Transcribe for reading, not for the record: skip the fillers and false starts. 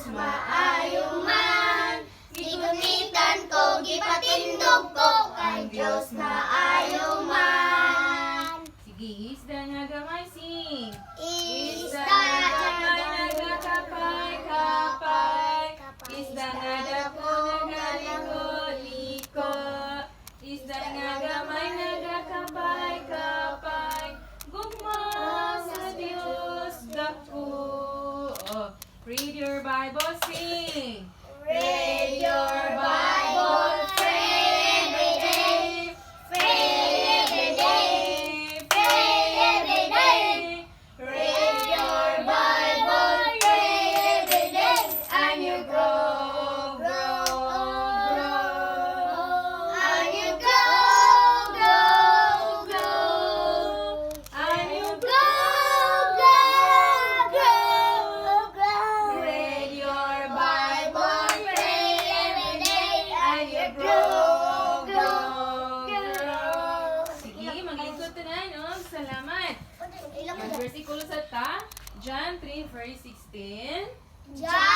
Diyos maayo man. Gigumitan ko, gipatindog ko, kay Diyos maayo man. Sige, isda nga gamay, sing. Isda nga kapay-kapay. Isda nga dako nagaliko-liko. Isda nga gamay nagakapay-kapay. Gugma sa Diyos dako. Oh, read your Bible, sing. Read your Bible, pray every day. Pray every day. Pray every day. Read your Bible, pray every day, and you grow, grow, grow. And you grow, grow, grow. And you grow, grow, grow, grow. Read your Bible, pray every day, and you grow, grow, grow. Sige, maglingkod na, no? Salamat. Ang versikulo sa ta, John 3 verse 16. John